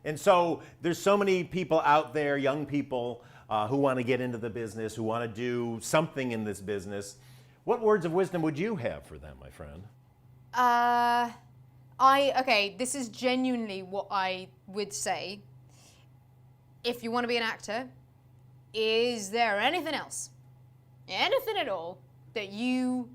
And so there's so many people out there, young people, who want to get into the business, who want to do something in this business. What words of wisdom would you have for them, my friend? Okay, this is genuinely what I would say. If you want to be an actor, is there anything else, anything at all, that you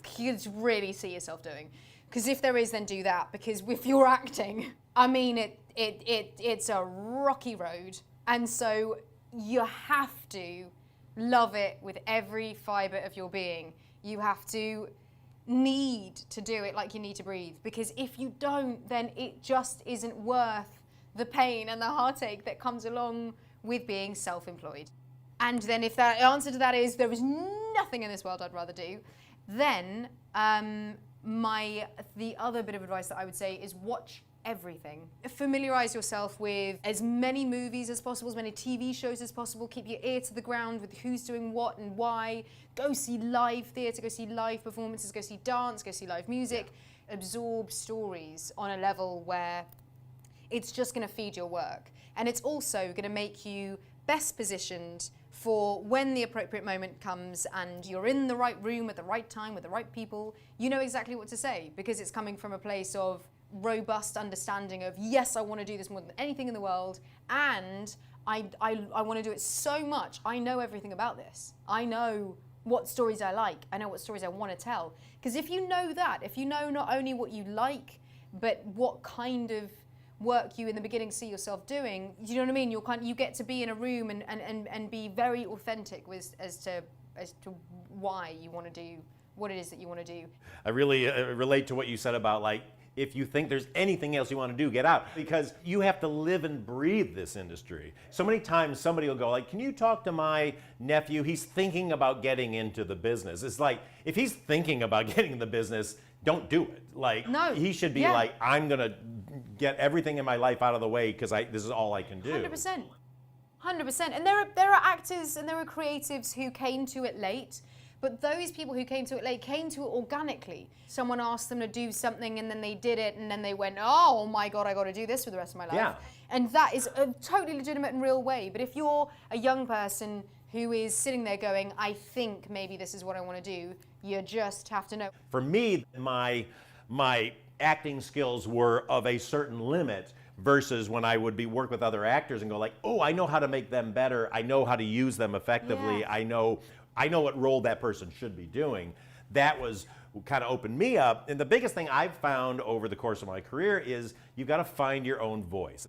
could really see yourself doing? Because if there is, then do that. Because if you're acting, I mean, it's a rocky road. And so you have to love it with every fiber of your being. You have to need to do it like you need to breathe. Because if you don't, then it just isn't worth the pain and the heartache that comes along with being self-employed. And then if the answer to that is there is nothing in this world I'd rather do, then the other bit of advice that I would say is watch everything. Familiarize yourself with as many movies as possible, as many TV shows as possible. Keep your ear to the ground with who's doing what and why. Go see live theatre, go see live performances, go see dance, go see live music. Absorb stories on a level where it's just going to feed your work. And it's also going to make you best positioned for when the appropriate moment comes and you're in the right room at the right time with the right people. You know exactly what to say because it's coming from a place of robust understanding of, yes, I want to do this more than anything in the world, and I want to do it so much. I know everything about this. I know what stories I like. I know what stories I want to tell. Because if you know that, if you know not only what you like, but what kind of work you in the beginning see yourself doing, you know what I mean? You get to be in a room and be very authentic as to why you want to do what it is that you want to do. I really relate to what you said about, like, if you think there's anything else you want to do, get out. Because you have to live and breathe this industry. So many times somebody will go like, can you talk to my nephew? He's thinking about getting into the business. It's like, if he's thinking about getting in the business, don't do it. Like, no. He should be like, I'm going to get everything in my life out of the way because this is all I can do. 100%. 100%. And there are actors and there are creatives who came to it late. But those people who came to it late came to it organically. Someone asked them to do something and then they did it and then they went, oh my God, I got to do this for the rest of my life. Yeah. And that is a totally legitimate and real way. But if you're a young person who is sitting there going, I think maybe this is what I want to do, you just have to know. For me, my acting skills were of a certain limit versus when I would work with other actors and go like, oh, I know how to make them better. I know how to use them effectively. Yeah. I know what role that person should be doing. That was kind of opened me up. And the biggest thing I've found over the course of my career is you've got to find your own voice.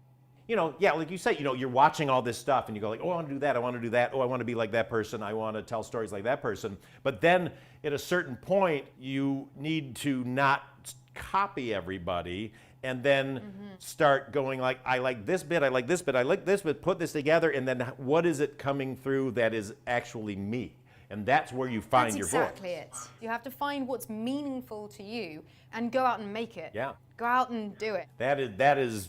You know, yeah, like you say, you know, you're watching all this stuff and you go like, oh, I want to do that, I want to do that, oh, I want to be like that person, I want to tell stories like that person. But then at a certain point, you need to not copy everybody and then start going like, I like this bit, I like this bit, I like this bit, put this together, and then what is it coming through that is actually me? And that's where you find your voice. That's exactly it. You have to find what's meaningful to you and go out and make it. Yeah. Go out and do it. That is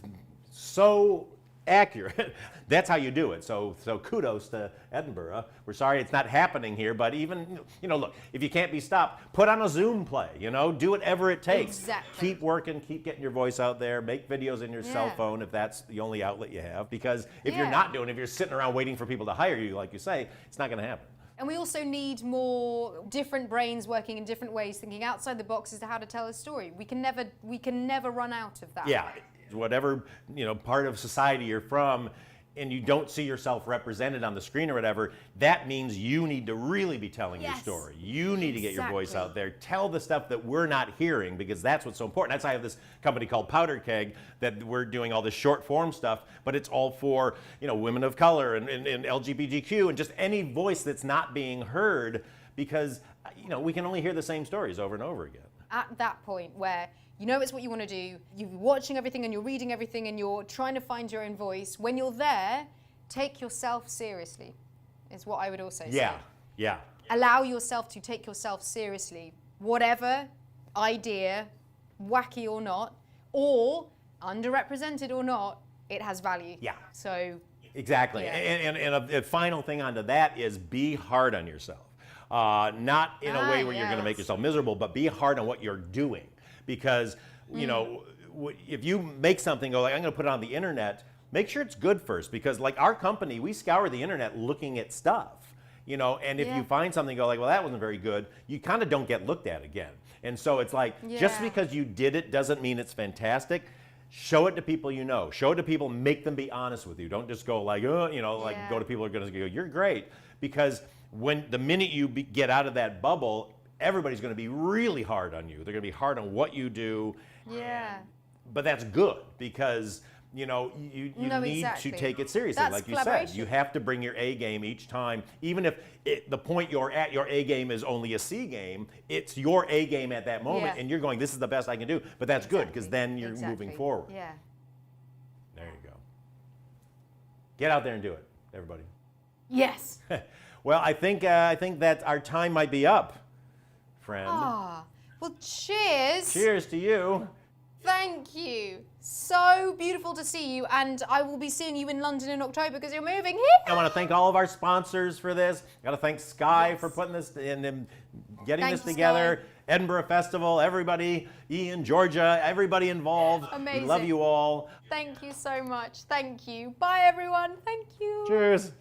so accurate. That's how you do it. So kudos to Edinburgh. We're sorry it's not happening here, but even, you know, look, if you can't be stopped, put on a Zoom play, you know, do whatever it takes. Exactly. Keep working, keep getting your voice out there, make videos in your cell phone if that's the only outlet you have. Because if you're not doing it, if you're sitting around waiting for people to hire you, like you say, it's not going to happen. And we also need more different brains working in different ways, thinking outside the box as to how to tell a story. We can never run out of that. Yeah, whatever, you know, part of society you're from, and you don't see yourself represented on the screen or whatever, that means you need to really be telling your story. You need to get your voice out there. Tell the stuff that we're not hearing, because that's what's so important. That's why I have this company called Powder Keg that we're doing all this short form stuff, but it's all for, you know, women of color and LGBTQ and just any voice that's not being heard, because, you know, we can only hear the same stories over and over again. At that point where you know it's what you want to do, you're watching everything and you're reading everything and you're trying to find your own voice. When you're there, take yourself seriously, is what I would also say. Yeah. Allow yourself to take yourself seriously. Whatever idea, wacky or not, or underrepresented or not, it has value. Yeah. So. Exactly. Yeah. And a final thing onto that is be hard on yourself. Not in a way where you're going to make yourself miserable, but be hard on what you're doing. Because, you know, if you make something, go like, I'm going to put it on the internet, make sure it's good first, because like our company, we scour the internet looking at stuff. And if you find something, go like, well, that wasn't very good, you kind of don't get looked at again. And so it's like, just because you did it doesn't mean it's fantastic. Show it to people you know. Show it to people, make them be honest with you. Don't just go like, go to people who are going to go, you're great. Because the minute you get out of that bubble, everybody's going to be really hard on you. They're going to be hard on what you do. Yeah. But that's good, because you need to take it seriously. That's like you said, you have to bring your A game each time. Even if the point you're at, your A game is only a C game, it's your A game at that moment, and you're going, this is the best I can do. But that's good, because then you're moving forward. Yeah. There you go. Get out there and do it, everybody. Yes. Well, I think that our time might be up, friend. Well, cheers. Cheers to you. Thank you. So beautiful to see you, and I will be seeing you in London in October because you're moving here. I want to thank all of our sponsors for this. I got to thank Sky for putting this and getting this together. Sky. Edinburgh Festival, everybody, Ian, Georgia, everybody involved. Amazing. We love you all. Thank you so much. Thank you. Bye, everyone. Thank you. Cheers.